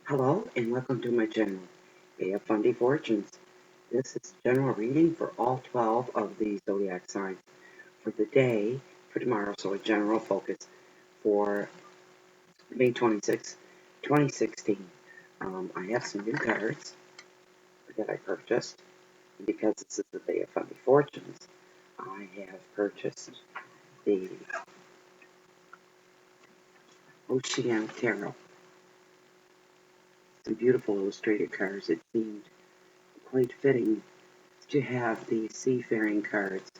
Hello and welcome to my channel, Fundy Fortunes. This is general reading for all 12 of the Zodiac signs for the day, for tomorrow, so a general focus for May 26, 2016. I have some new cards that I purchased, and because this is the day of Fundy Fortunes, I have purchased the Oceanic Tarot. Some beautiful illustrated cards. It seemed quite fitting to have the seafaring cards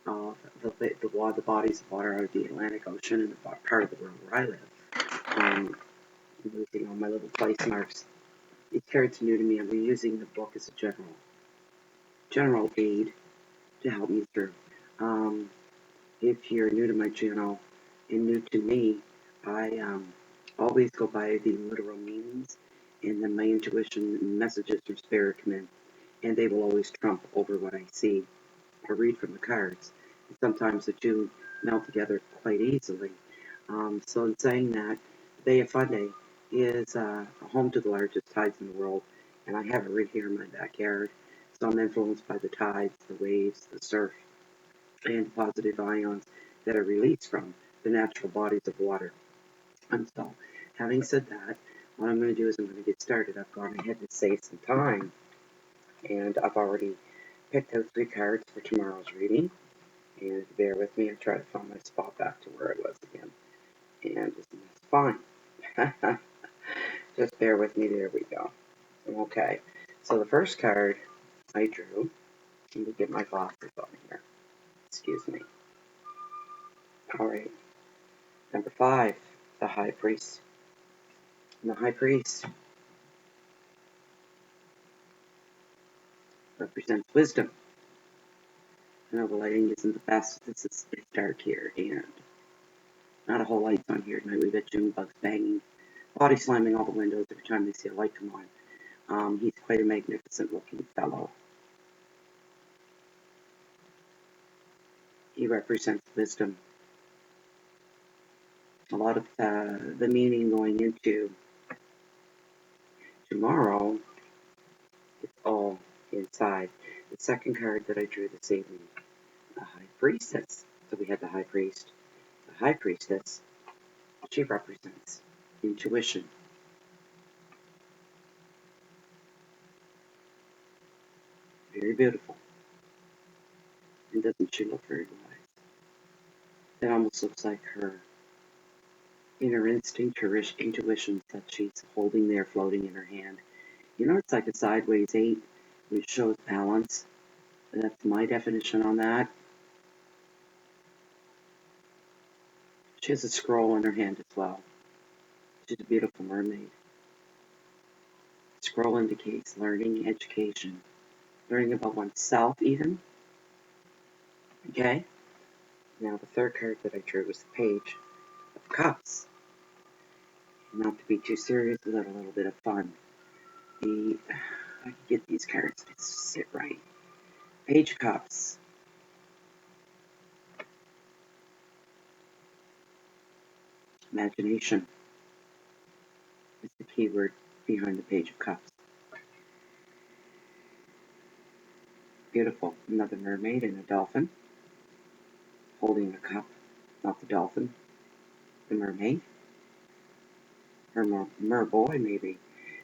of the bodies of water out of the Atlantic Ocean and the part of the world where I live. I'm using all my little place marks. These cards are new to me. I'm using the book as a general aid to help me through. Um, if you're new to my channel and new to me, I always go by the literal meanings, and then my intuition messages from spirit come in, and they will always trump over what I see or read from the cards. And sometimes the two meld together quite easily. So in saying that, the Bay of Fundy is home to the largest tides in the world, and I have it right here in my backyard. So I'm influenced by the tides, the waves, the surf, and positive ions that are released from the natural bodies of water. And so, having said that, what I'm going to do is I'm going to get started. I've gone ahead to save some time, and I've already picked out 3 cards for tomorrow's reading. And bear with me, I try to find my spot back to where I was again. And that's fine. Just bear with me, there we go. Okay, so the first card I drew, let me get my glasses on here. Excuse me. Alright, number 5, the High Priest. And the High Priest represents wisdom. I know the lighting isn't the best. It's dark here, and not a whole lights on here tonight. We've got June bugs banging, body slamming all the windows every time they see a light come on. He's quite a magnificent looking fellow. He represents wisdom. A lot of the meaning going into tomorrow is all inside. The second card that I drew this evening, the High Priestess. So we had the High Priest. The High Priestess, she represents intuition. Very beautiful. And doesn't she look very wise? It almost looks like her inner instinct, her intuition that she's holding there, floating in her hand. You know, it's like a sideways 8, which shows balance. That's my definition on that. She has a scroll in her hand as well. She's a beautiful mermaid. Scroll indicates learning, education, learning about oneself even. Okay? Now the third card that I drew was the Page of Cups. Not to be too serious, without a little bit of fun. I can get these cards to sit right. Page of Cups. Imagination is the key word behind the Page of Cups. Beautiful. Another mermaid and a dolphin holding a cup. Not the dolphin, the mermaid. Or merboy, maybe.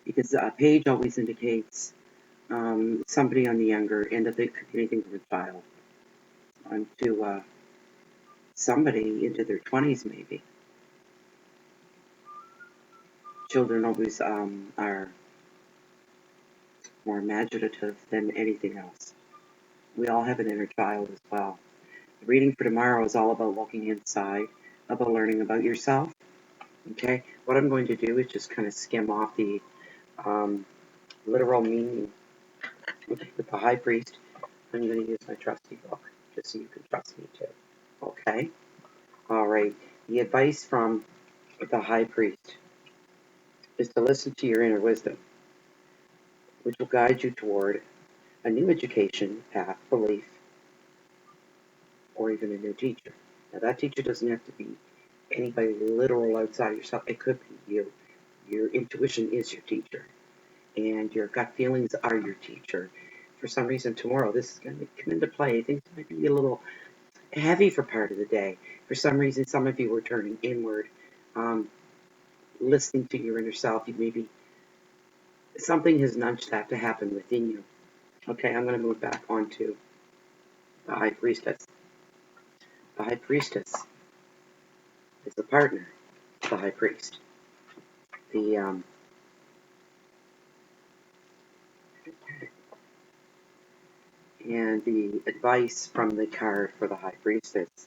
Because a page always indicates somebody on the younger end of it. Could be anything from a child to somebody into their 20s, maybe. Children always are more imaginative than anything else. We all have an inner child as well. The reading for tomorrow is all about looking inside, about learning about yourself. Okay, what I'm going to do is just kind of skim off the literal meaning. Okay, with the High Priest, I'm going to use my trusty book, just so you can trust me too. Okay? Alright, the advice from the High Priest is to listen to your inner wisdom, which will guide you toward a new education, path, belief, or even a new teacher. Now that teacher doesn't have to be anybody literal outside yourself. It could be you. Your intuition is your teacher, and your gut feelings are your teacher. For some reason, tomorrow this is going to come into play. Things might be a little heavy for part of the day. For some reason, some of you were turning inward, um, listening to your inner self. You maybe something has nudged that to happen within you. Okay, I'm going to move back onto the High Priestess. The High Priestess is the partner of the High Priest. The and the advice from the card for the High Priestess is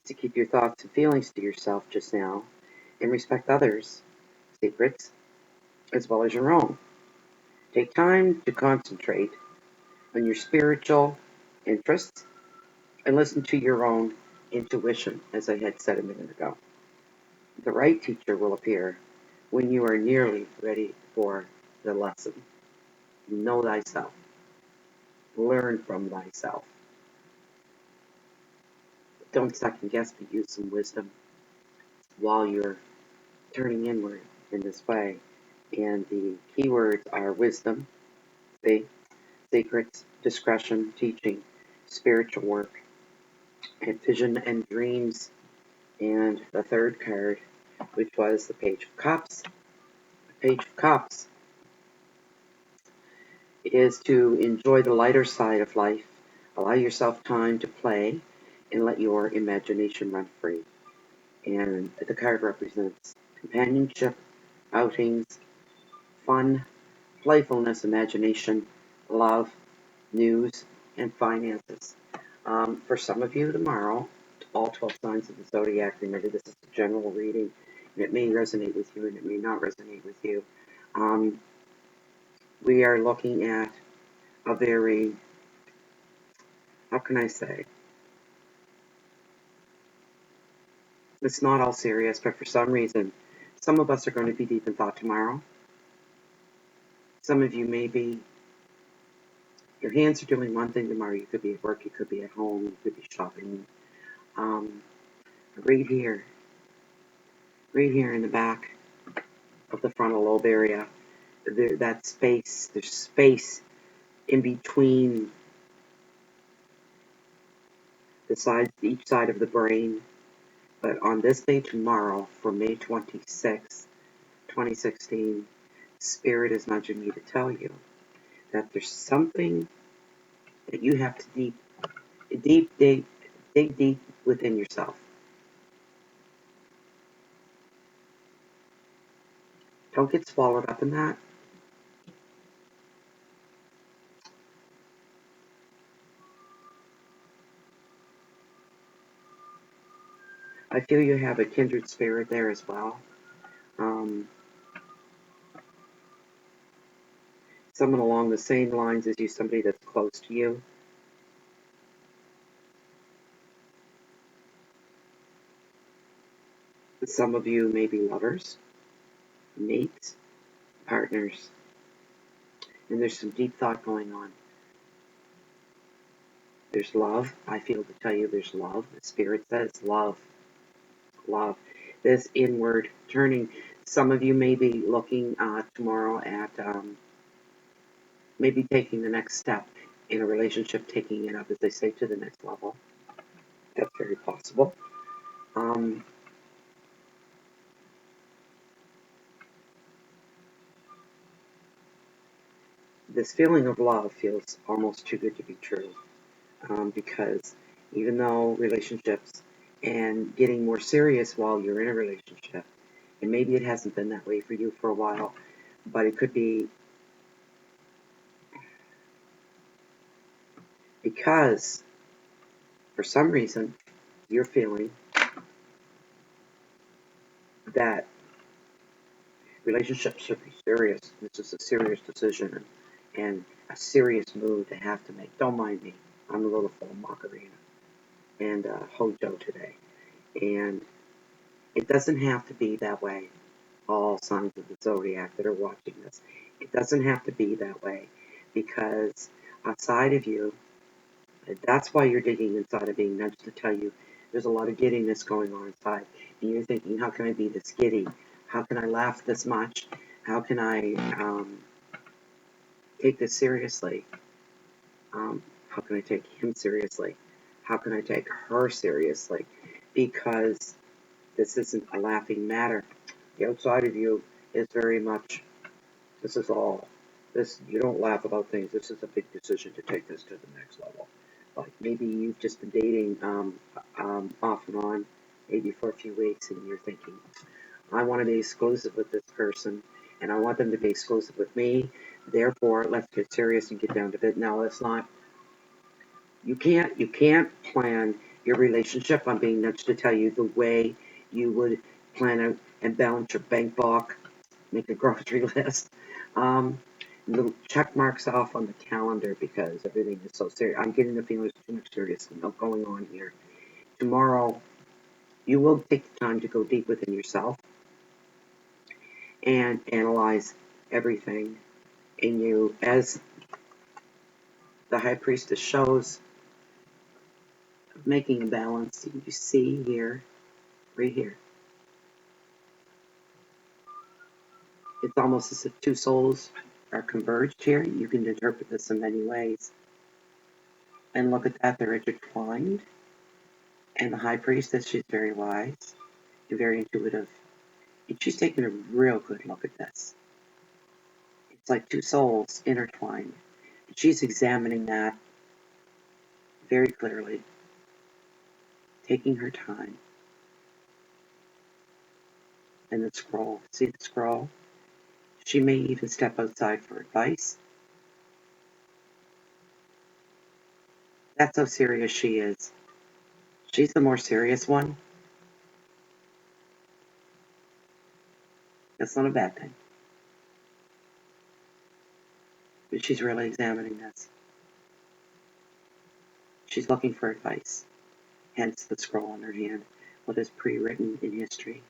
to keep your thoughts and feelings to yourself just now and respect others' secrets as well as your own. Take time to concentrate on your spiritual interests and listen to your own intuition, as I had said a minute ago. The right teacher will appear when you are nearly ready for the lesson. Know thyself. Learn from thyself. Don't second guess, but use some wisdom while you're turning inward in this way. And the keywords are wisdom, faith, secrets, discretion, teaching, spiritual work, and vision and dreams. And the third card, which was the Page of Cups. The Page of Cups is to enjoy the lighter side of life, allow yourself time to play, and let your imagination run free. And the card represents companionship, outings, fun, playfulness, imagination, love, news, and finances. For some of you tomorrow, all 12 signs of the Zodiac, remember this is a general reading, and it may resonate with you and it may not resonate with you. We are looking at a very, how can I say, it's not all serious, but for some reason, some of us are going to be deep in thought tomorrow. Some of you may be, your hands are doing one thing tomorrow. You could be at work, you could be at home, you could be shopping. Right here in the back of the frontal lobe area, that space, there's space in between the sides, each side of the brain. But on this day tomorrow, for May 26, 2016, Spirit is nudging me to tell you that there's something that you have to dig deep within yourself. Don't get swallowed up in that. I feel you have a kindred spirit there as well. Someone along the same lines as you, somebody that's close to you. Some of you may be lovers, mates, partners, and there's some deep thought going on. There's love. I feel to tell you there's love. The Spirit says love. Love. This inward turning. Some of you may be looking tomorrow at maybe taking the next step in a relationship, taking it up, as they say, to the next level. That's very possible. This feeling of love feels almost too good to be true, because even though relationships and getting more serious while you're in a relationship, and maybe it hasn't been that way for you for a while, but it could be because for some reason you're feeling that relationships should be serious. This is a serious decision and a serious move to have to make. Don't mind me. I'm a little full of mockery and hojo today. And it doesn't have to be that way. All signs of the Zodiac that are watching this. It doesn't have to be that way, because outside of you, that's why you're digging inside of being nudged to tell you there's a lot of giddiness going on inside. And you're thinking, how can I be this giddy? How can I laugh this much? How can I take this seriously? How can I take him seriously? How can I take her seriously? Because this isn't a laughing matter. The outside of you is very much, this is all. This, you don't laugh about things. This is a big decision to take this to the next level. Like maybe you've just been dating off and on, maybe for a few weeks, and you're thinking, I want to be exclusive with this person, and I want them to be exclusive with me. Therefore, let's get serious and get down to bed. Now, let's not. You can't plan your relationship on being nudged to tell you the way you would plan out and balance your bank book, make a grocery list, little check marks off on the calendar because everything is so serious. I'm getting the feeling there's too much seriousness going on here. Tomorrow, you will take the time to go deep within yourself and analyze everything in you. As the High Priestess shows, making a balance, you see here, right here, it's almost as if two souls are converged here. You can interpret this in many ways. And look at that, they're intertwined. And the High Priestess, she's very wise and very intuitive. And she's taking a real good look at this. It's like two souls intertwined. And she's examining that very clearly, taking her time. And the scroll, see the scroll? She may even step outside for advice. That's how serious she is. She's the more serious one. That's not a bad thing. But she's really examining this. She's looking for advice. Hence the scroll in her hand. What is pre-written in history?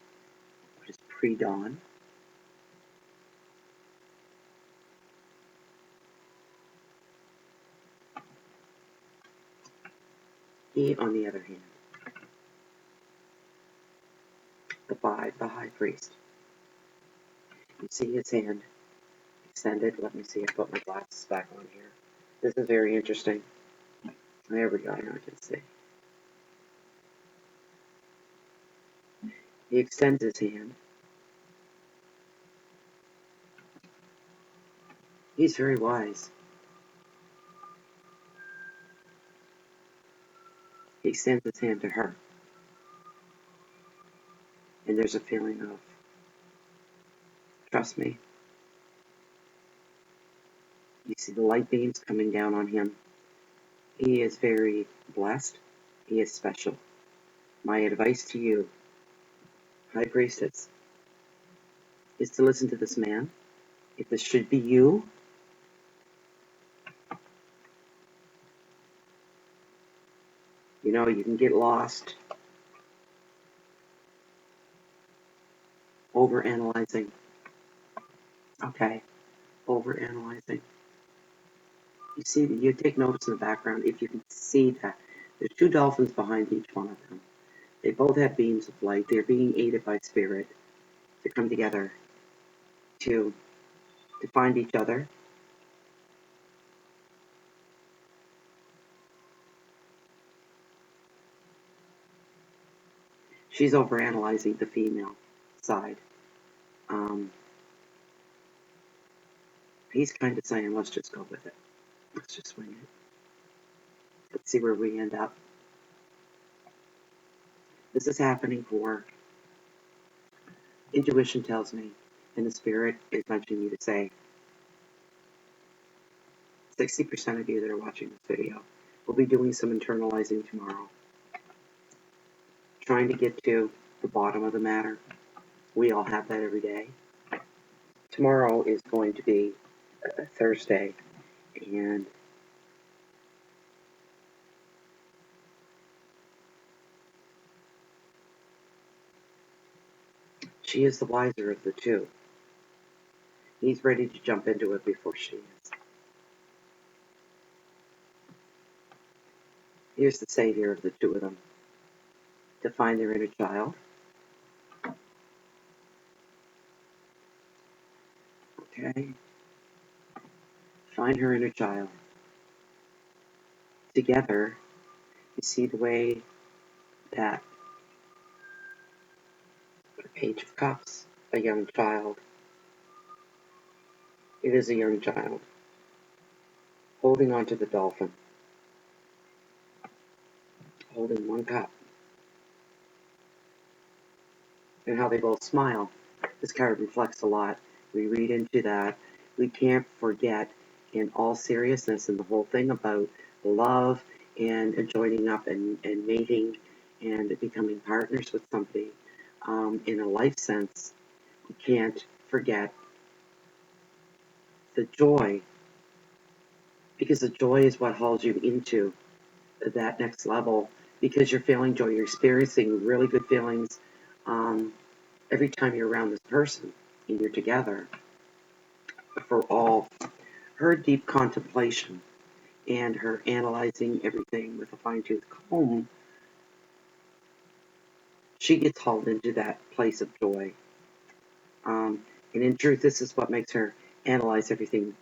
What is pre-dawn? He, on the other hand, the high priest. You see his hand extended. Let me see. I put my glasses back on here. This is very interesting. There we go. Now I can see. He extends his hand. He's very wise. He extends his hand to her. And there's a feeling of, trust me. You see the light beams coming down on him. He is very blessed. He is special. My advice to you, High Priestess, is to listen to this man. If this should be you, you can get lost over-analyzing. Okay, over-analyzing. You see, you take notice in the background. If you can see that, there's two dolphins behind each one of them. They both have beams of light. They're being aided by spirit to come together to find each other. She's overanalyzing the female side. He's kind of saying, let's just go with it. Let's just swing it. Let's see where we end up. This is happening for, intuition tells me, and the spirit is nudging me to say, 60% of you that are watching this video will be doing some internalizing tomorrow. Trying to get to the bottom of the matter. We all have that every day. Tomorrow is going to be Thursday, and she is the wiser of the two. He's ready to jump into it before she is. Here's the savior of the two of them. To find their inner child. Okay? Find her inner child. Together, you see the way that a Page of Cups, a young child. It is a young child holding onto the dolphin, holding one cup, and how they both smile. This card reflects a lot. We read into that. We can't forget, in all seriousness, and the whole thing about love and joining up and mating and becoming partners with somebody in a life sense. We can't forget the joy, because the joy is what hauls you into that next level, because you're feeling joy, you're experiencing really good feelings every time you're around this person and you're together. For all her deep contemplation and her analyzing everything with a fine-tooth comb, she gets hauled into that place of joy. And in truth, this is what makes her analyze everything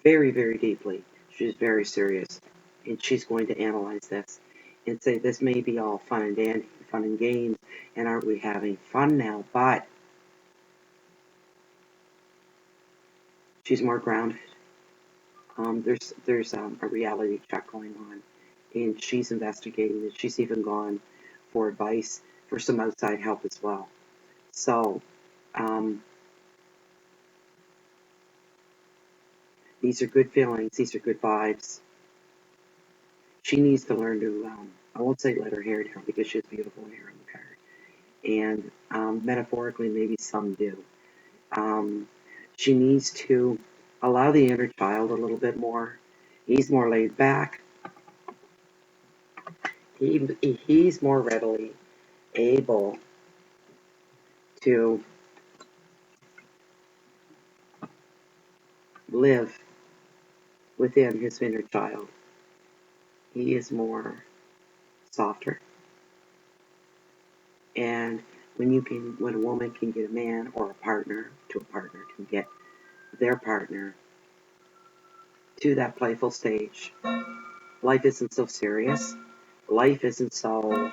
very, very deeply. She's very serious, and she's going to analyze this and say, this may be all fun and dandy, fun and games, and aren't we having fun now? But she's more grounded. There's a reality check going on, and she's investigating it. She's even gone for advice for some outside help as well. So these are good feelings. These are good vibes. She needs to learn to, I won't say let her hair down, because she has beautiful hair on the card. And metaphorically, maybe some do. She needs to allow the inner child a little bit more. He's more laid back. He's more readily able to live within his inner child. He is more softer. And when a woman can get a man, or a partner can get their partner to that playful stage, life isn't so serious. Life isn't so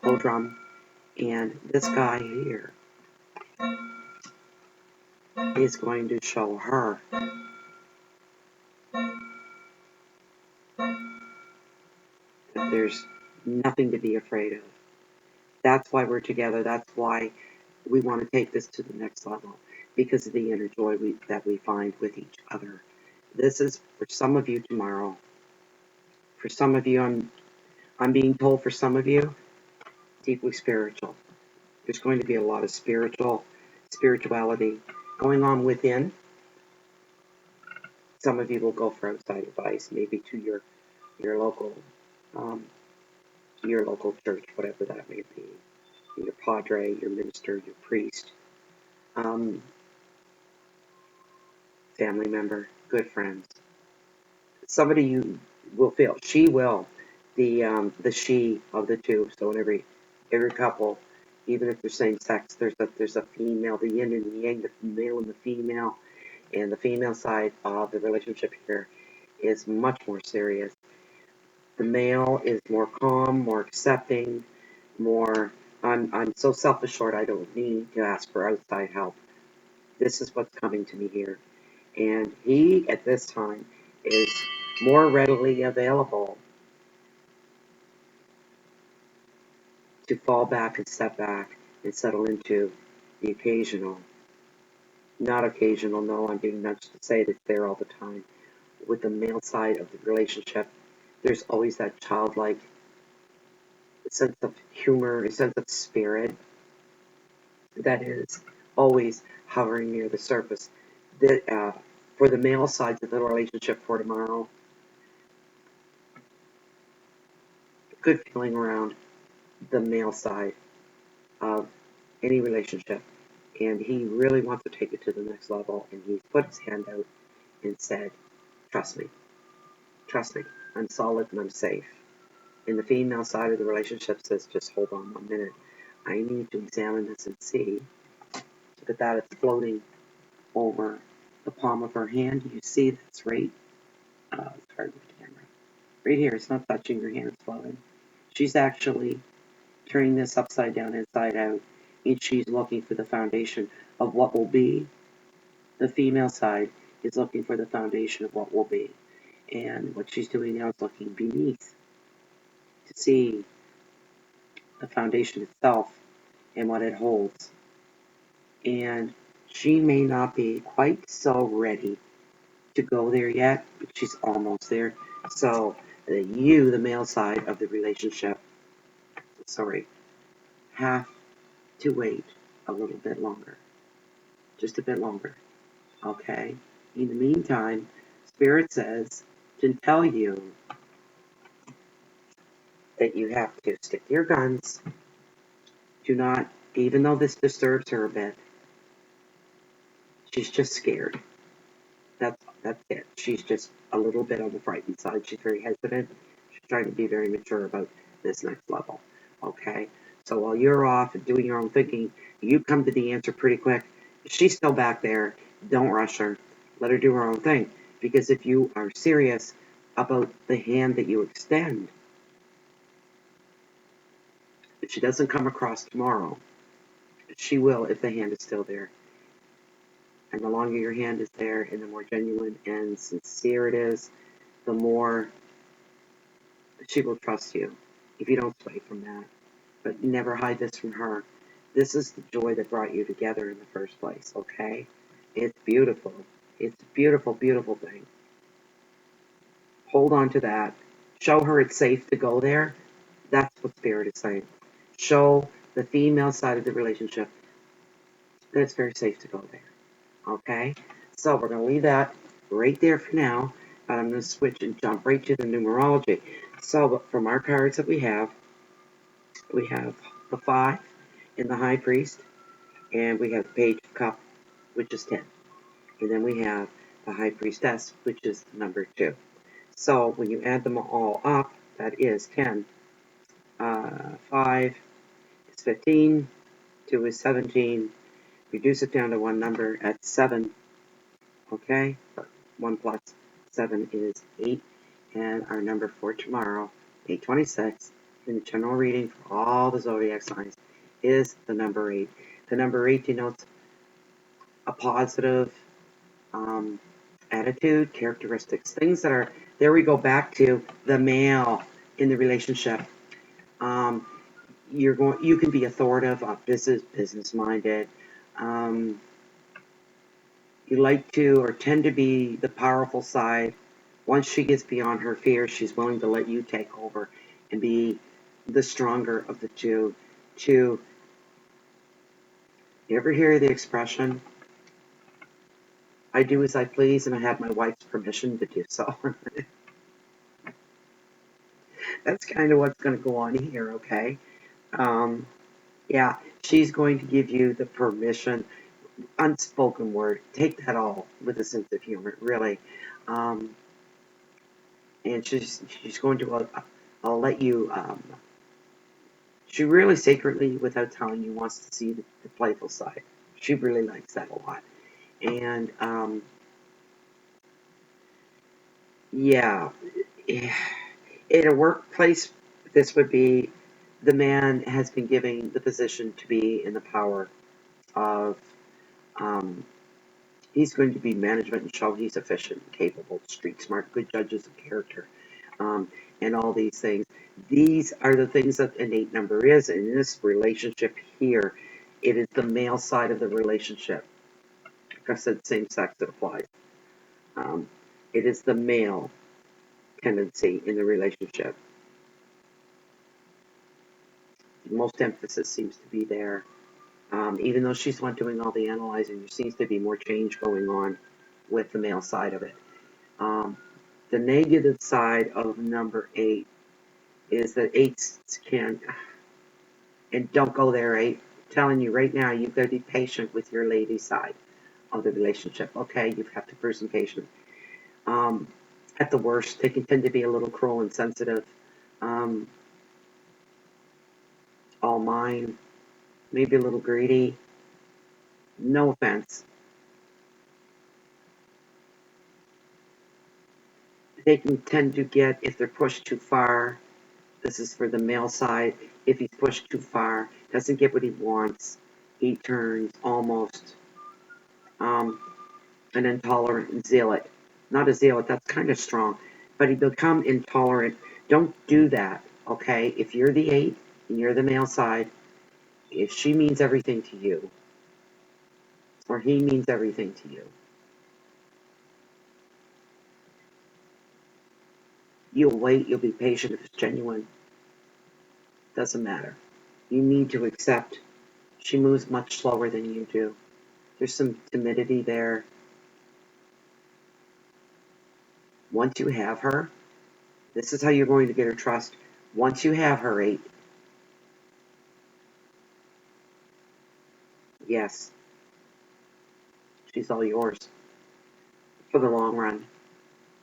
humdrum. And this guy here is going to show her that there's nothing to be afraid of. That's why we're together. That's why we want to take this to the next level, because of the inner joy that we find with each other. This is for some of you tomorrow. For some of you, I'm being told, for some of you, deeply spiritual. There's going to be a lot of spirituality going on within. Some of you will go for outside advice, maybe to your local church, whatever that may be, your padre, your minister, your priest, family member, good friends. Somebody you will feel. She will. The she of the two. So in every couple, even if they're same sex, there's a female, the yin and the yang, the male and the female, and the female side of the relationship here is much more serious. The male is more calm, more accepting, more. I'm so self-assured, I don't need to ask for outside help. This is what's coming to me here. And he, at this time, is more readily available to fall back and step back and settle into the occasional, not occasional, no, I'm being nudged to say that they're all the time. With the male side of the relationship, there's always that childlike sense of humor, a sense of spirit that is always hovering near the surface. For the male sides of the relationship for tomorrow, good feeling around the male side of any relationship. And he really wants to take it to the next level. And he's put his hand out and said, trust me, I'm solid and I'm safe. And the female side of the relationship says, just hold on 1 minute. I need to examine this and see that it's floating over the palm of her hand. You see that's right, it's hard with the camera, right here. It's not touching your hand, it's floating. She's actually turning this upside down, inside out, and she's looking for the foundation of what will be. The female side is looking for the foundation of what will be. And what she's doing now is looking beneath to see the foundation itself and what it holds. And she may not be quite so ready to go there yet, but she's almost there. So you, the male side of the relationship, sorry, have to wait a little bit longer. Just a bit longer. Okay? In the meantime, Spirit says to tell you that you have to stick to your guns. Do not, even though this disturbs her a bit, she's just scared. That's it. She's just a little bit on the frightened side. She's very hesitant. She's trying to be very mature about this next level. Okay? So while you're off and doing your own thinking, you come to the answer pretty quick. She's still back there. Don't rush her. Let her do her own thing. Because if you are serious about the hand that you extend, if she doesn't come across tomorrow, she will if the hand is still there. And the longer your hand is there and the more genuine and sincere it is, the more she will trust you if you don't sway from that. But never hide this from her. This is the joy that brought you together in the first place, okay? It's beautiful. It's a beautiful, beautiful thing. Hold on to that. Show her it's safe to go there. That's what Spirit is saying. Show the female side of the relationship that it's very safe to go there. Okay? So we're going to leave that right there for now. But I'm going to switch and jump right to the numerology. So from our cards that we have the 5 in the High Priest, and we have the Page of Cups, which is 10. And then we have the High Priestess, which is number 2. So when you add them all up, that is 10. 5 is 15, 2 is 17. Reduce it down to one number at 7. Okay? 1 plus 7 is 8. And our number for tomorrow, 8/26, in the general reading for all the zodiac signs, is the number 8. The number 8 denotes a positive attitude, characteristics, things that are, there we go back to the male in the relationship. You can be authoritative, business minded. You like to or tend to be the powerful side. Once she gets beyond her fear, she's willing to let you take over and be the stronger of the two. You ever hear the expression, I do as I please and I have my wife's permission to do so? That's kind of what's going to go on here, okay? Yeah, she's going to give you the permission, unspoken word. Take that all with a sense of humor, really. And she's going to I'll let you. She really secretly, without telling you, wants to see the playful side. She really likes that a lot. And yeah, in a workplace, this would be the man has been given the position to be in the power of. He's going to be management and show he's efficient, capable, street smart, good judges of character, and all these things. These are the things that innate number is. In this relationship here, it is the male side of the relationship. Like I said, same sex, it applies. It is the male tendency in the relationship. Most emphasis seems to be there. Even though she's the one doing all the analyzing, there seems to be more change going on with the male side of it. The negative side of number 8 is that 8s can, and don't go there, 8. I'm telling you right now, you've got to be patient with your lady side of the relationship. Okay, you have to prove some patience. At the worst, they can tend to be a little cruel and sensitive. All mine, maybe a little greedy. No offense. They can tend to get, if they're pushed too far, this is for the male side, if he's pushed too far, doesn't get what he wants, he turns almost an intolerant zealot. Not a zealot, that's kind of strong, but he become intolerant. Don't do that, okay? If you're the 8 and you're the male side, if she means everything to you, or he means everything to you, you'll wait, you'll be patient if it's genuine. Doesn't matter. You need to accept she moves much slower than you do. There's some timidity there. Once you have her, this is how you're going to get her trust. Once you have her, 8, yes, she's all yours for the long run.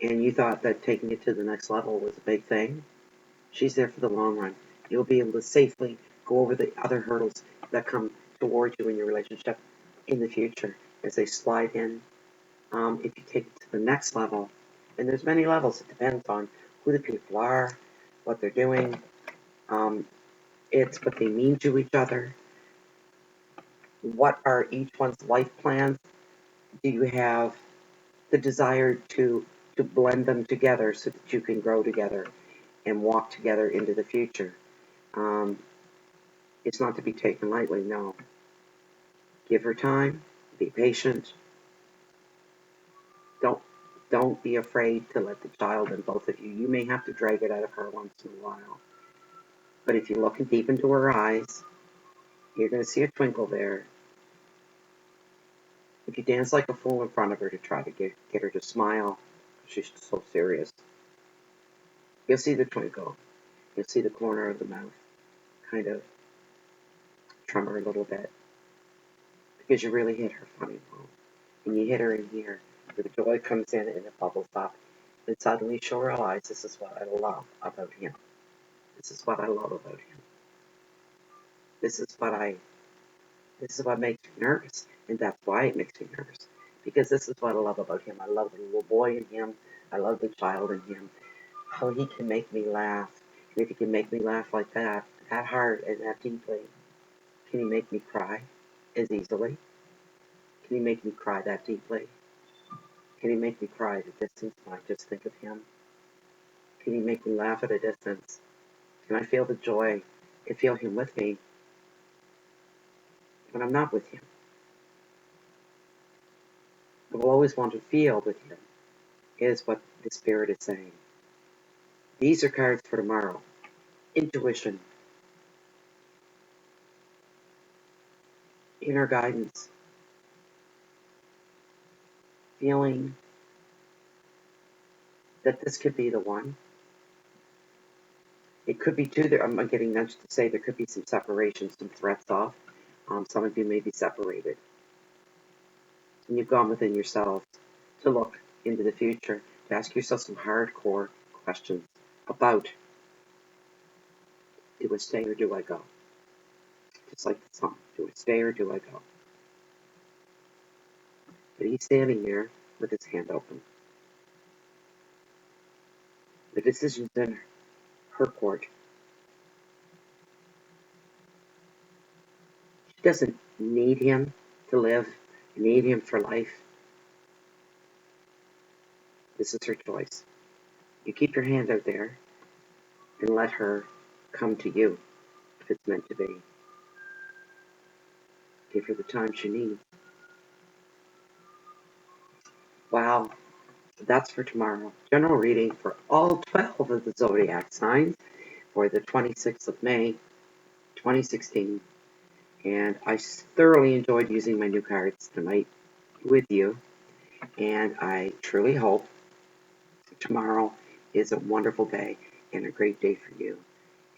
And you thought that taking it to the next level was a big thing. She's there for the long run. You'll be able to safely go over the other hurdles that come towards you in your relationship in the future as they slide in. If you take it to the next level, and there's many levels, it depends on who the people are, what they're doing. It's what they mean to each other. What are each one's life plans? Do you have the desire to blend them together so that you can grow together and walk together into the future? It's not to be taken lightly, no. Give her time, be patient. Don't be afraid to let the child in both of you. You may have to drag it out of her once in a while. But if you look deep into her eyes, you're going to see a twinkle there. If you dance like a fool in front of her to try to get her to smile, she's so serious, you'll see the twinkle. You'll see the corner of the mouth kind of tremor a little bit because you really hit her funny bone. And you hit her in here, where the joy comes in and it bubbles up. And suddenly she'll realize this is what I love about him. This is what I love about him. This is what makes me nervous. And that's why it makes me nervous. Because this is what I love about him. I love the little boy in him. I love the child in him. How he can make me laugh. And if he can make me laugh like that hard and that deeply, can he make me cry as easily? Can he make me cry that deeply? Can he make me cry at a distance when I just think of him? Can he make me laugh at a distance? Can I feel the joy and feel him with me when I'm not with him? I will always want to feel with him, is what the Spirit is saying. These are cards for tomorrow. Intuition, inner guidance, feeling that this could be the one. It could be two. I'm getting nudged to say there could be some separation, some threats off. Some of you may be separated. And you've gone within yourselves to look into the future, to ask yourself some hardcore questions about, do I stay or do I go? Just like the song, do I stay or do I go? But he's standing there with his hand open. The decision's in her court. She doesn't need him to live, need him for life. This is her choice. You keep your hand out there and let her come to you if it's meant to be. Give her the time she needs. Wow, that's for tomorrow. General reading for all 12 of the Zodiac signs for the 26th of May, 2016. And I thoroughly enjoyed using my new cards tonight with you. And I truly hope tomorrow is a wonderful day and a great day for you.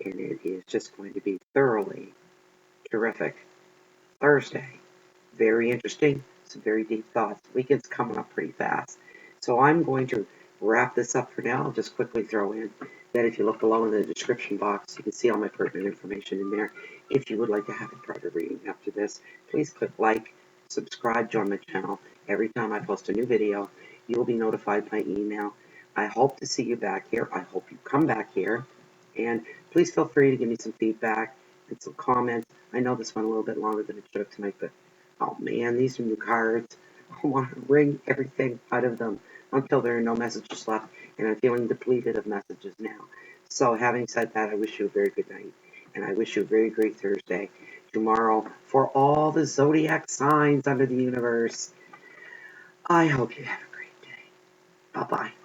And it is just going to be thoroughly terrific. Thursday, very interesting, some very deep thoughts. The weekend's coming up pretty fast. So I'm going to wrap this up for now. I'll just quickly throw in that if you look below in the description box, you can see all my pertinent information in there. If you would like to have a private reading after this, please click like, subscribe, join my channel. Every time I post a new video, you will be notified by email. I hope to see you back here. I hope you come back here. And please feel free to give me some feedback and some comments. I know this went a little bit longer than it should have tonight, but oh man, these are new cards. I want to wring everything out of them until there are no messages left, and I'm feeling depleted of messages now. So having said that, I wish you a very good night, and I wish you a very great Thursday tomorrow for all the zodiac signs under the universe. I hope you have a great day. Bye-bye.